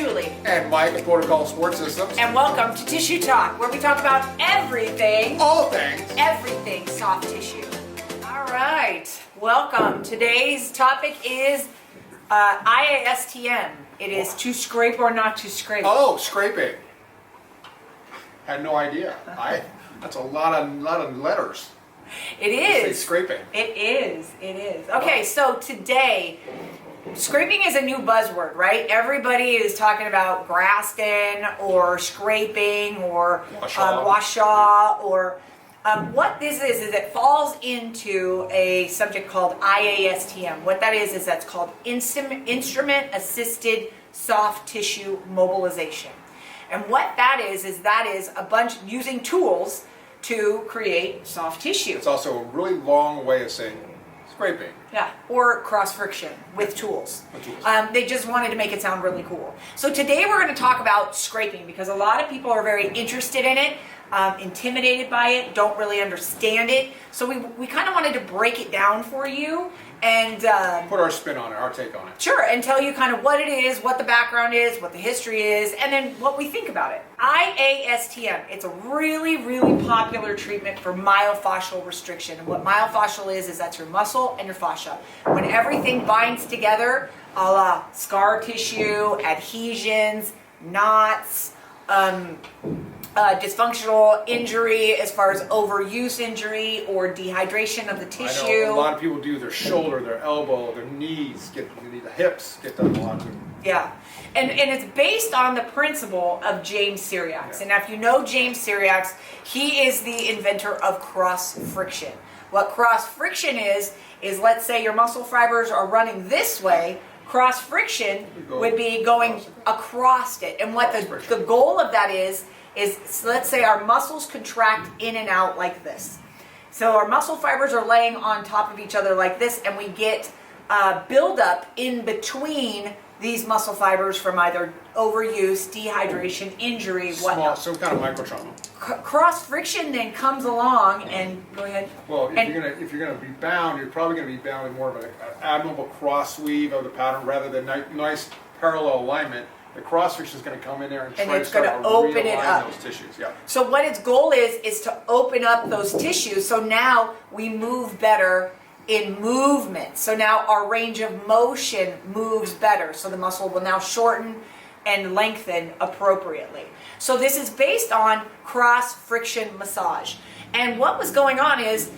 Julie. And Mike of Protocol Sports Systems. And welcome to Tissue Talk, where we talk about everything. All things. Everything soft tissue. All right, welcome. Today's topic is IASTM. It is to scrape or not to scrape. Oh, scraping. Had no idea. That's a lot of letters. It is. Say scraping. It is. Okay, so today, scraping is a new buzzword, right? Everybody is talking about Graston or scraping or washaw or what this is it falls into a subject called IASTM. What that is that's called Instrument Assisted Soft Tissue Mobilization. And what that is a bunch using tools to create soft tissue. It's also a really long way of saying scraping. Yeah, or cross friction with tools. They just wanted to make it sound really cool. So today we're going to talk about scraping because a lot of people are very interested in it, intimidated by it, don't really understand it. So we kind of wanted to break it down for you and put our spin on it, our take on it. Sure, and tell you kind of what it is, what the background is, what the history is, and then what we think about it. IASTM, it's a really, really popular treatment for myofascial restriction. And what myofascial is that's your muscle and your fascia. When everything binds together, a la scar tissue, adhesions, knots, dysfunctional injury as far as overuse injury or dehydration of the tissue. I know a lot of people do their shoulder, their elbow, their knees, the hips get done a lot too. Yeah, and it's based on the principle of James Syriax. And if you know James Syriax, he is the inventor of cross friction. What cross friction is let's say your muscle fibers are running this way, cross friction would be going across it. And what the goal of that is let's say our muscles contract in and out like this. So our muscle fibers are laying on top of each other like this, and we get buildup in between these muscle fibers from either overuse, dehydration, injury, whatnot. Some kind of micro trauma. Cross friction then comes along and go ahead. Well, if you're gonna be bound, you're probably gonna be bound in more of an abnormal cross weave of the pattern rather than nice parallel alignment. The cross friction is going to come in there and try to start to open it up. Those tissues. Yeah. So what its goal is to open up those tissues. So now we move better in movement. So now our range of motion moves better. So the muscle will now shorten and lengthen appropriately. So this is based on cross friction massage. And what was going on is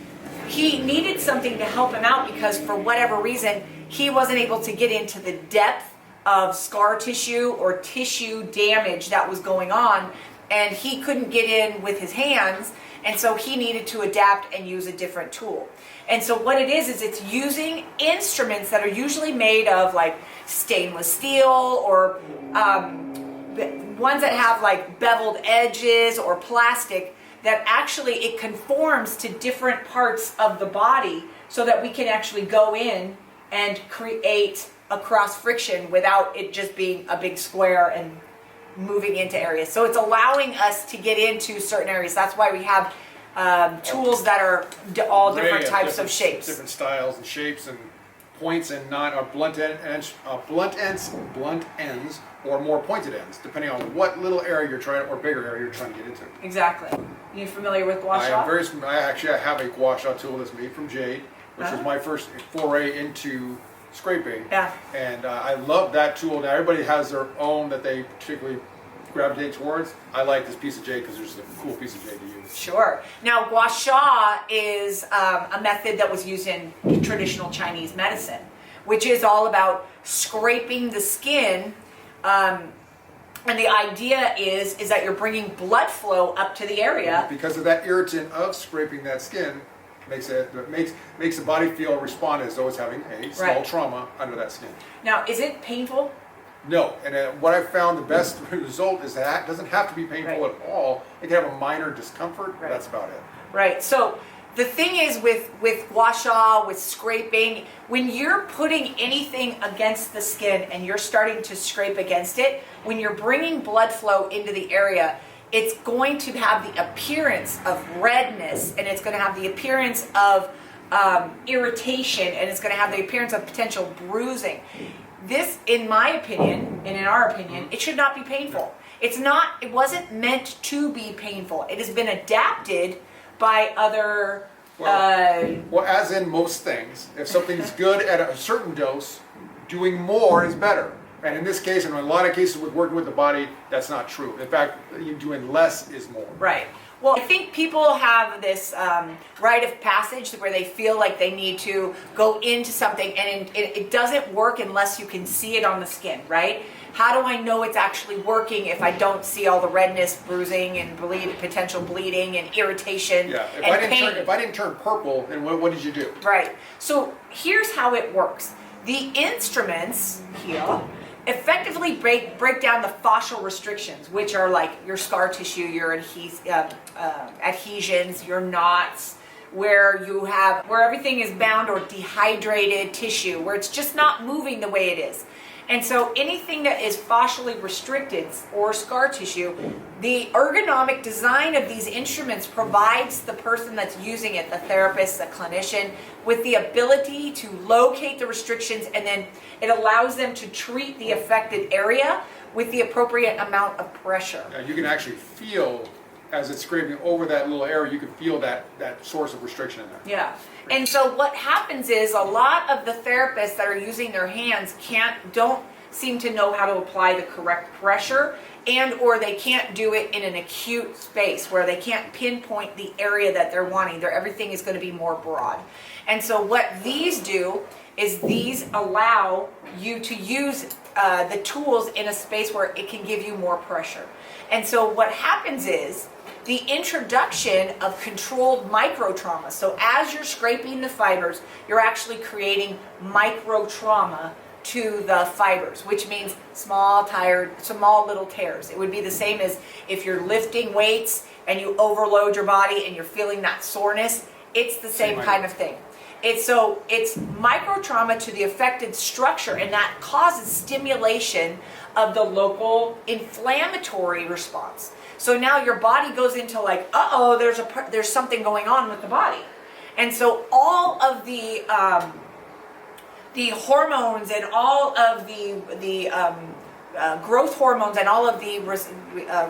he needed something to help him out because for whatever reason he wasn't able to get into the depth of scar tissue or tissue damage that was going on, and he couldn't get in with his hands, and so he needed to adapt and use a different tool. And so what it is it's using instruments that are usually made of like stainless steel or ones that have like beveled edges or plastic that actually it conforms to different parts of the body so that we can actually go in and create a cross friction without it just being a big square and moving into areas. So it's allowing us to get into certain areas. That's why we have tools that are all different types of shapes. Different styles and shapes and points and blunt ends, or more pointed ends, depending on what little area you're trying, or bigger area you're trying to get into. Exactly. You familiar with gua sha? I am very familiar. I have a gua sha tool that's made from jade, which was my first foray into scraping. Yeah. And I love that tool. Now everybody has their own that they particularly gravitate towards. I like this piece of jade because it's just a cool piece of jade to use. Sure. Now gua sha is a method that was used in traditional Chinese medicine, which is all about scraping the skin. And the idea is that you're bringing blood flow up to the area. Because of that irritant of scraping that skin, makes the body feel respond as though it's having a small trauma under that skin. Now, is it painful? No, and what I've found the best result is that it doesn't have to be painful at all. It can have a minor discomfort, but that's about it. Right. So the thing is with gua sha, with scraping, when you're putting anything against the skin and you're starting to scrape against it, when you're bringing blood flow into the area, it's going to have the appearance of redness, and it's going to have the appearance of irritation, and it's going to have the appearance of potential bruising. this, in my opinion, and in our opinion, it should not be painful. It wasn't meant to be painful. It has been adapted by other, Well, as in most things, if something's good at a certain dose, doing more is better. And in this case, and in a lot of cases with working with the body, that's not true. In fact, you doing less is more. right. Well, I think people have this rite of passage where they feel like they need to go into something, and it doesn't work unless you can see it on the skin, right? How do I know it's actually working if I don't see all the redness, bruising, and potential bleeding and irritation Yeah, and pain? if I didn't turn purple, then what did you do? Right. So here's how it works. The instruments here effectively break down the fascial restrictions, which are like your scar tissue, your adhesions, your knots, where everything is bound, or dehydrated tissue, where it's just not moving the way it is. And so anything that is fascially restricted or scar tissue, the ergonomic design of these instruments provides the person that's using it, the therapist, the clinician, with the ability to locate the restrictions, and then it allows them to treat the affected area with the appropriate amount of pressure. You can actually feel, as it's scraping over that little area, you can feel that source of restriction in there. Yeah. And so what happens is a lot of the therapists that are using their hands don't seem to know how to apply the correct pressure, or they can't do it in an acute space where they can't pinpoint the area that they're wanting. Everything is going to be more broad. And so what these do is these allow you to use the tools in a space where it can give you more pressure. And so what happens is the introduction of controlled micro trauma. So as you're scraping the fibers, you're actually creating micro trauma to the fibers, which means small little tears. It would be the same as if you're lifting weights and you overload your body and you're feeling that soreness. It's the same kind of thing. It's micro trauma to the affected structure, and that causes stimulation of the local inflammatory response. So now your body goes into like, there's something going on with the body. And so all of the hormones and all of the growth hormones and all of the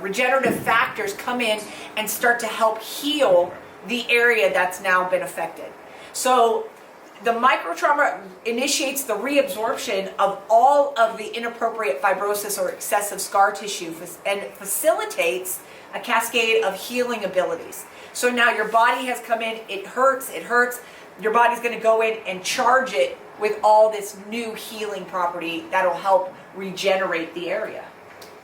regenerative factors come in and start to help heal the area that's now been affected. So the microtrauma initiates the reabsorption of all of the inappropriate fibrosis or excessive scar tissue and facilitates a cascade of healing abilities. So now your body has come in, it hurts, your body's going to go in and charge it with all this new healing property that'll help regenerate the area,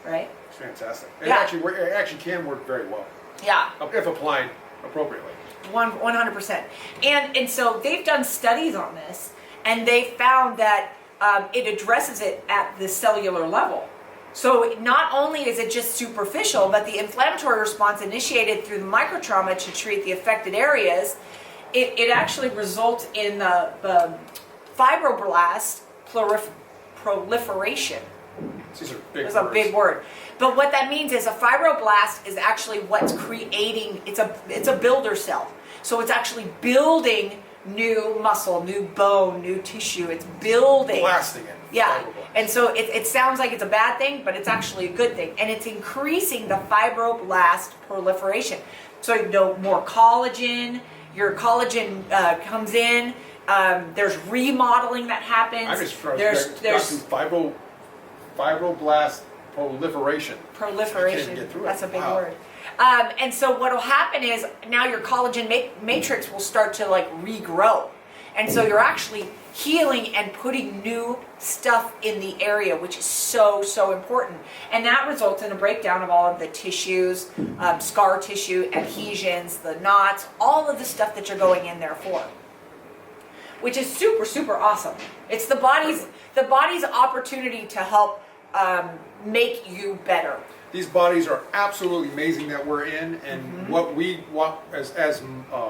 right? It's fantastic. It Yeah. actually can work very well. Yeah. If applied appropriately. 100%. And so they've done studies on this, and they found that it addresses it at the cellular level. So not only is it just superficial, but the inflammatory response initiated through the microtrauma to treat the affected areas, it actually results in the fibroblast proliferation. These are big It's words. a big word. But what that means is a fibroblast is actually what's creating, it's a builder cell. So it's actually building new muscle, new bone, new tissue. It's building. Blasting it. Yeah. Fibroblast. And so it sounds like it's a bad thing, but it's actually a good thing. And it's increasing the fibroblast proliferation. So more collagen, your collagen comes in. There's remodeling that happens. I'm just trying there's fibroblast proliferation. Proliferation. I can't get through it. That's a big Wow. word. And so what will happen is now your collagen matrix will start to like regrow. And so you're actually healing and putting new stuff in the area, which is so important. And that results in a breakdown of all of the tissues, scar tissue, adhesions, the knots, all of the stuff that you're going in there for, which is super awesome. It's the body's opportunity to help make you better. These bodies are absolutely amazing that we're in, and what we want as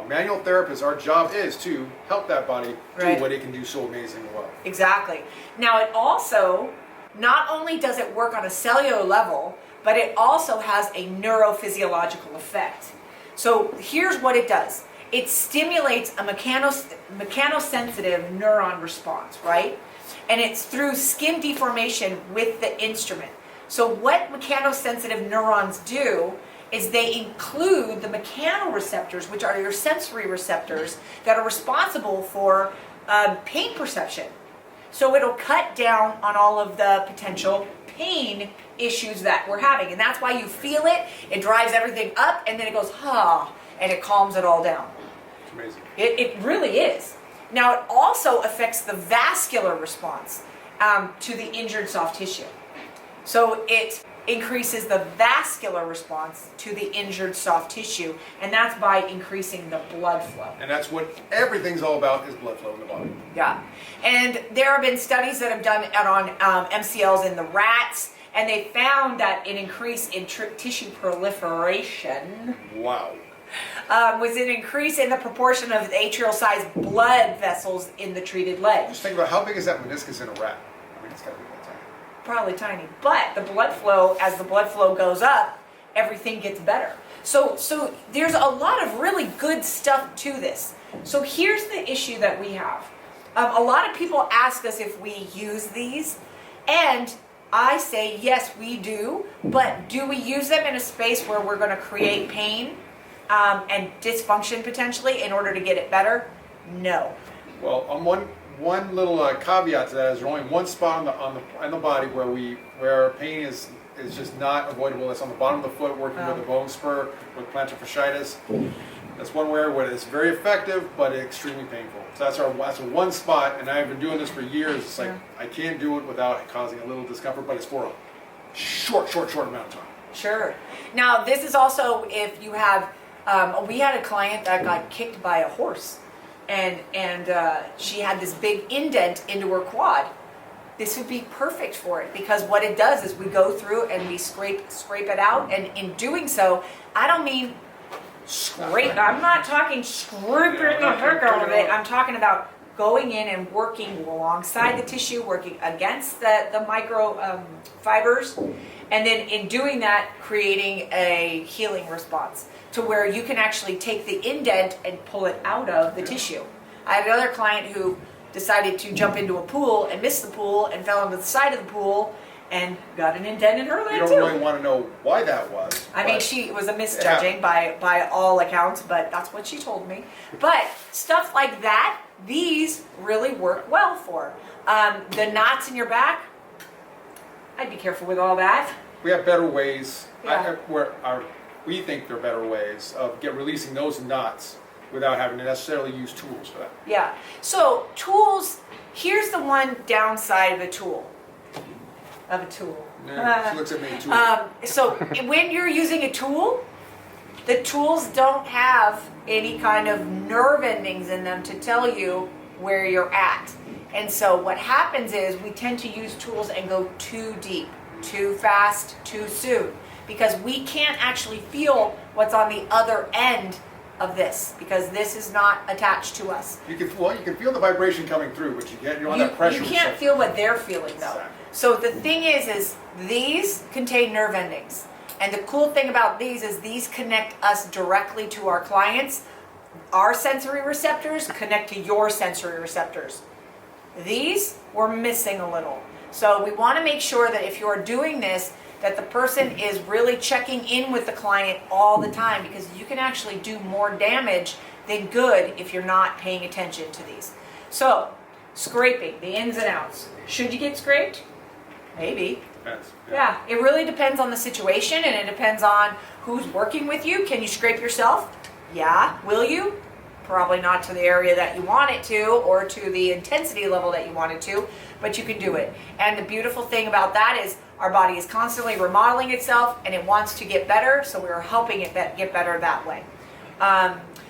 manual therapists, our job is to help that body Right. do what it can do so amazingly well. Exactly. Now it also, not only does it work on a cellular level, but it also has a neurophysiological effect. So here's what it does. It stimulates a mechanosensitive neuron response, right? and it's through skin deformation with the instrument. So what mechanosensitive neurons do is they include the mechanoreceptors, which are your sensory receptors that are responsible for pain perception. So it'll cut down on all of the potential pain issues that we're having. And that's why you feel it, it drives everything up, and then it goes, and it calms it all down. It's amazing. It really is. Now, it also affects the vascular response to the injured soft tissue. So it increases the vascular response to the injured soft tissue, and that's by increasing the blood flow. And that's what everything's all about, is blood flow in the body. Yeah. And there have been studies that have done on MCLs in the rats, and they found that an increase in tissue proliferation Wow. was an increase in the proportion of atrial-sized blood vessels in the treated leg. Just think about how big is that meniscus in a rat? I mean, it's got to be that tiny. Probably tiny, but the blood flow, as the blood flow goes up, everything gets better. So there's a lot of really good stuff to this. So here's the issue that we have. A lot of people ask us if we use these, and I say yes, we do, but do we use them in a space where we're going to create pain and dysfunction potentially in order to get it better? No. Well, on one little caveat to that is there's only one spot on the body where pain is just not avoidable. That's on the bottom of the foot, working with the bone spur with plantar fasciitis. That's one where it's very effective, but extremely painful. So that's our one spot, and I've been doing this for years. It's like I can't do it without causing a little discomfort, but it's for a short amount of time. Sure. Now, this is also if you have. We had a client that got kicked by a horse, and she had this big indent into her quad. This would be perfect for it, because what it does is we go through and we scrape it out, and in doing so, I don't mean scrape. I'm not talking scraping the heck out of it. I'm talking about going in and working alongside the tissue, working against the micro fibers, and then in doing that, creating a healing response to where you can actually take the indent and pull it out of the tissue. I had another client who decided to jump into a pool and missed the pool and fell onto the side of the pool and got an indent in her leg too. You don't really want to know why that was. I mean, she was a misjudging by all accounts, but that's what she told me. But stuff like that, these really work well for. The knots in your back, I'd be careful with all that. We have better ways. Yeah. We think there are better ways of releasing those knots without having to necessarily use tools for that. Yeah. So tools, here's the one downside of a tool. Yeah, she looks at me too. So when you're using a tool, the tools don't have any kind of nerve endings in them to tell you where you're at. And so what happens is we tend to use tools and go too deep, too fast, too soon, because we can't actually feel what's on the other end of this, because this is not attached to us. You can feel the vibration coming through, but you don't have that pressure. You can't feel what they're feeling though. Exactly. So the thing is these contain nerve endings. And the cool thing about these is these connect us directly to our clients. Our sensory receptors connect to your sensory receptors. These, we're missing a little. So we want to make sure that if you're doing this, that the person is really checking in with the client all the time, because you can actually do more damage than good if you're not paying attention to these. So, scraping, the ins and outs. Should you get scraped? Maybe. Depends. Yeah, it really depends on the situation, and it depends on who's working with you. Can you scrape yourself? Yeah. Will you? Probably not to the area that you want it to, or to the intensity level that you want it to, but you can do it. And the beautiful thing about that is our body is constantly remodeling itself, and it wants to get better, so we're helping it get better that way.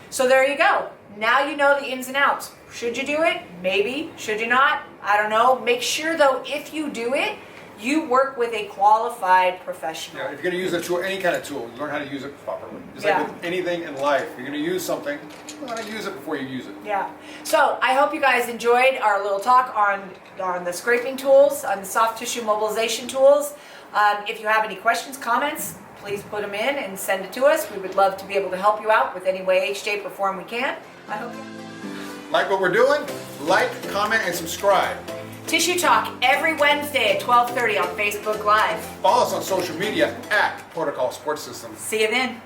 So there you go. Now you know the ins and outs. Should you do it? Maybe. Should you not? I don't know. Make sure, though, if you do it, you work with a qualified professional. Yeah, if you're going to use a tool, any kind of tool, learn how to use it properly. Just like with anything in life, you're going to use something, you want to use it before you use it. Yeah. So I hope you guys enjoyed our little talk on the scraping tools, on the soft tissue mobilization tools. If you have any questions, comments, please put them in and send it to us. We would love to be able to help you out with any way, shape, or form we can. I hope you Like what we're doing? Like, comment, and subscribe. Tissue Talk every Wednesday at 12:30 on Facebook Live. Follow us on social media at Protocol Sports Systems. See you then.